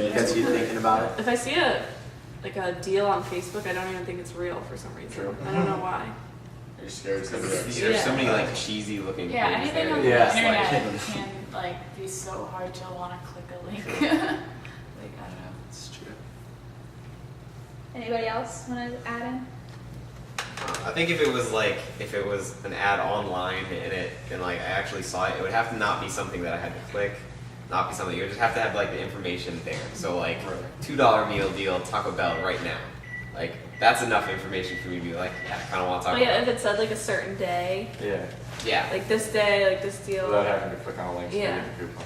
gets you thinking about it. If I see a deal on Facebook, I don't even think it's real for some reason. True. I don't know why. You're scared to There's Yeah. so many like cheesy looking Yeah, things anything there. on the Yeah. internet can like be so hard to want to click a link. Like, I don't know. It's true. Anybody else want to add in? I think if it was an ad online and like I actually saw it, it would have to not be something that I had to click, not be something you would just have to have like the information there. So like $2 meal deal Taco Bell right now, like that's enough information for me to be like, yeah, I kind of want Taco Oh yeah, Bell. if it said like a certain day, Yeah. Yeah. like this day, like this deal. Without having to click on a link to Yeah. get the coupon.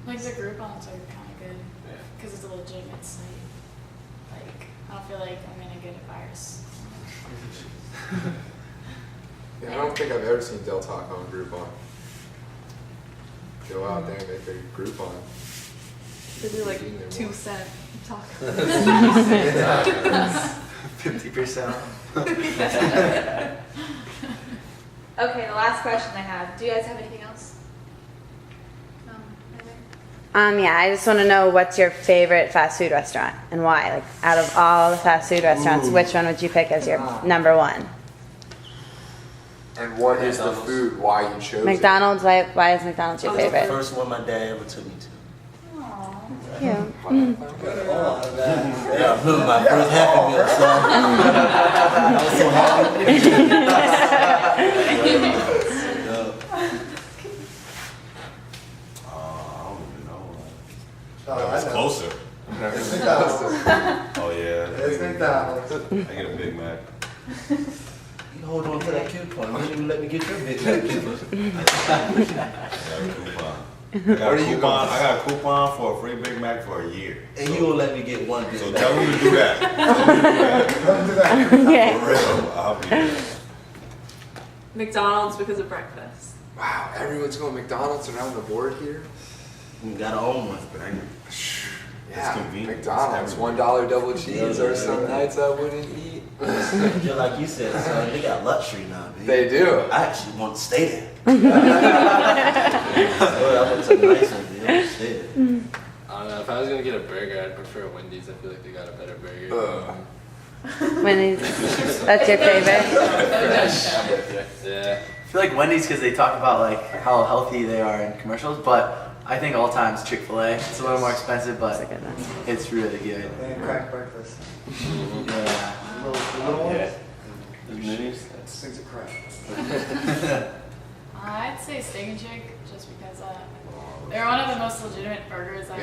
Like the Groupons are kind of good Yeah. because it's a legitimate site. Like, I don't feel like I'm gonna get a virus. Yeah, I don't think I've ever seen Del Taco on Groupon. Go out there and make a Groupon. They do like Eating their 2-cent tacos. 50% off. Okay, the last question I have. Do you guys have anything else? Anything? Yeah, I just want to know what's your favorite fast food restaurant and why. Like, out of all the fast food restaurants, which one would you pick as your number one? And what is the food? Why you chose McDonald's. Why is McDonald's your Oh, favorite? First one my dad ever took me to. Aww. Yeah. it? Yeah, I remember my first Happy Meal, son. I was so I don't even know. Oh, It's closer. It's McDonald's. Oh yeah. It's McDonald's. I get a Big Mac. You hold on to that coupon. You didn't even let me get your Big Mac coupon. I got a coupon. I got a coupon for a free Big Mac for a year. And you won't let me get one Big So Mac. tell them to do that. Tell them to do that. Okay. For real. I'll be there. McDonald's because of breakfast. Wow, everyone's going McDonald's around the board here. You gotta own one. Yeah, convenient. McDonald's, It's $1 double cheese, or some nights I wouldn't eat. Just like you said, son, they got luxury now, baby. They do. I actually want to stay there. I want to nice one, dude. I want to stay there. I don't know. If I was gonna get a burger, I'd prefer Wendy's. I feel like they got a better burger. Wendy's. That's your favorite. Yeah. I feel like Wendy's because they talk about like how healthy they are in commercials, but I think all times Chick-fil-A. It's a little more expensive, but That's a good one. it's really good. And crack breakfast. Yeah. The little Yeah. ones. The minis, that's Things are crack. I'd say Steak and Shake just because they're one of the most legitimate burgers that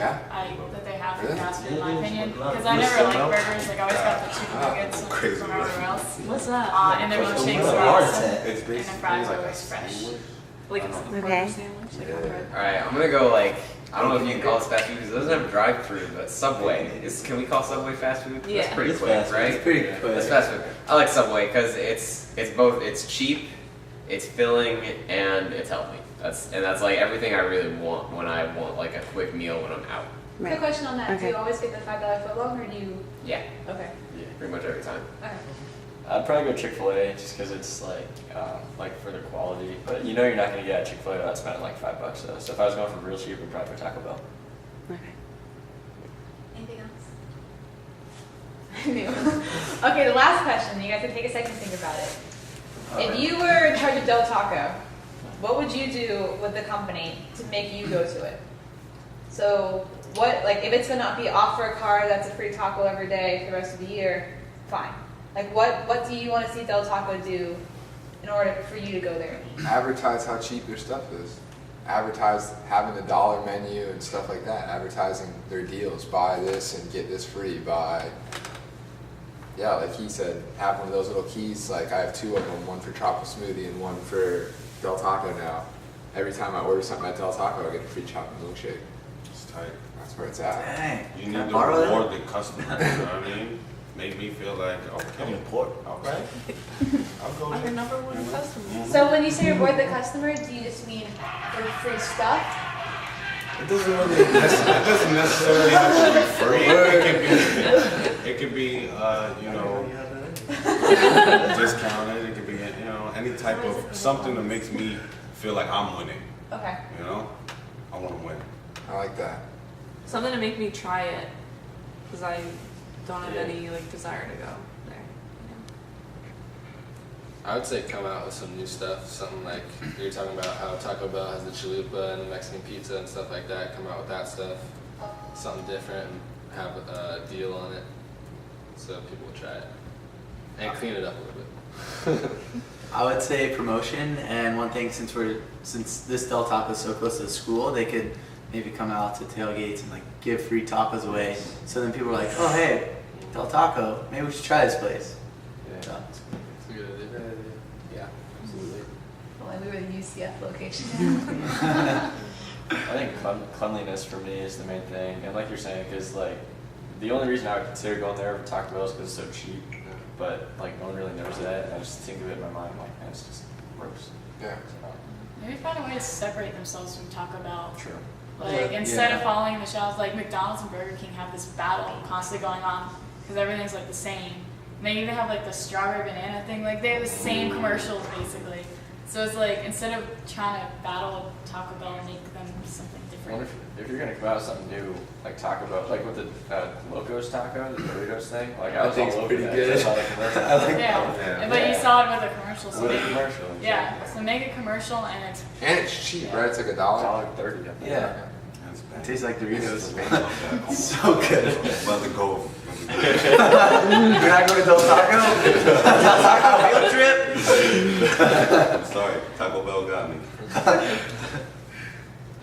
they have for Really? fast food, in my opinion. Because I never liked burgers. Like I always got the chicken nuggets from everywhere else. What's that? And their milkshakes Heart are awesome. attack. It's And their basically fries are like always fresh. Like a Okay. burger sandwich, like a bread. Alright, I'm gonna go like, I don't know if you can call this fast food because it doesn't have a drive-through, but Subway. Can we call Subway fast food? Yeah. That's pretty It's quick, fast food. right? It's pretty quick. That's fast food. I like Subway because it's cheap, it's filling, and it's healthy. That's like everything I really want when I want like a quick meal when I'm out. Quick question on that. Do Okay. you always get the $5 footlong or do you? Yeah, Okay. pretty much every time. Okay. I'd probably go Chick-fil-A just because it's like for the quality. But you know you're not gonna get at Chick-fil-A without spending like $5 though. So if I was going for real cheap, I'd probably go Taco Bell. Okay. Anything else? I knew. Okay, the last question. You guys can take a second to think about it. If you were in charge of Del Taco, what would you do with the company to make you go to it? So what, like, if it's gonna be offer a card that's a free taco every day for the rest of the year, fine. Like, what do you want to see Del Taco do in order for you to go there and eat? Advertise how cheap their stuff is. Advertise having a dollar menu and stuff like that. Advertising their deals. Buy this and get this free. Buy. Yeah, like he said, have one of those little keys. Like I have two of them, one for chocolate smoothie and one for Del Taco now. Every time I order something at Del Taco, I get a free chocolate milkshake. It's tight. That's where it's at. Dang. You Can need I to borrow that? reward the customer. You know what I mean? Make me feel like I'm okay. important. Okay. I'll go I'm your there. number one customer. So when you say reward the customer, do you just mean for free stuff? It doesn't necessarily have to be free. It could be discounted. It could be any type of something that makes me feel like I'm winning. Okay. You know, I want to win. I like that. Something to make me try it. because I don't have Yeah. any like desire to go there. I would say come out with some new stuff, something like you're talking about how Taco Bell has the chalupa and the Mexican pizza and stuff like that. Come out with that stuff, something different, and have a deal on it so people will try it and clean it up a little bit. I would say promotion, and one thing since this Del Taco is so close to the school, they could maybe come out to tailgates and like give free tacos away. So then people are like, oh hey, Del Taco, maybe we should try this place. Yeah. So, It's a good idea. yeah, absolutely. Well, we were the UCF location. I think cleanliness for me is the main thing, and like you're saying, because like the only reason I would consider going there for Taco Bell is because it's so cheap. But like no one really knows that, and I just think of it in my mind like, man, it's just gross. Yeah. So, Maybe find a way to separate themselves from Taco Bell. true. Like instead of following the shelves, like McDonald's and Burger King have this battle constantly going on because everything's like the same. And they even have like the strawberry banana thing. Like they have the same commercials basically. So it's like instead of trying to battle Taco Bell and make them something I different. wonder if you're gonna come out with something new, like Taco Bell, like with the Locos Taco, the Doritos thing. Like I was think all it's over pretty that. good. I saw the commercial. I like Yeah, but you saw it with a commercial. So With a maybe, commercial. yeah, so make a commercial and it's And it's cheap, right? It's like $1. $1.30. Yeah. That's It bad. tastes like Doritos. That's So good. about to go. We're not going to Del Taco? Del Taco field trip? I'm sorry, Taco Bell got me.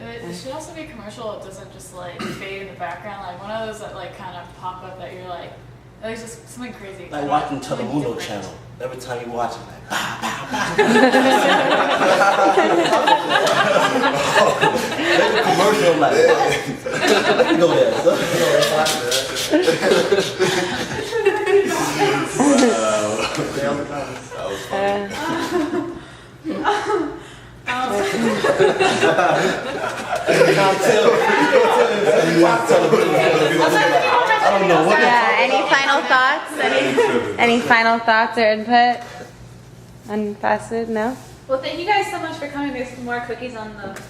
it should also be a commercial that doesn't just like fade in the background. Like one of those that like kind of pop up that you're like just something crazy. Like watching Telemundo channel. Every time you watch it, like, commercial like, you know that. That was funny. I don't know what. Yeah, any final thoughts? Any final thoughts or input on fast food? No? Well, thank you guys so much for coming. There's some more cookies on the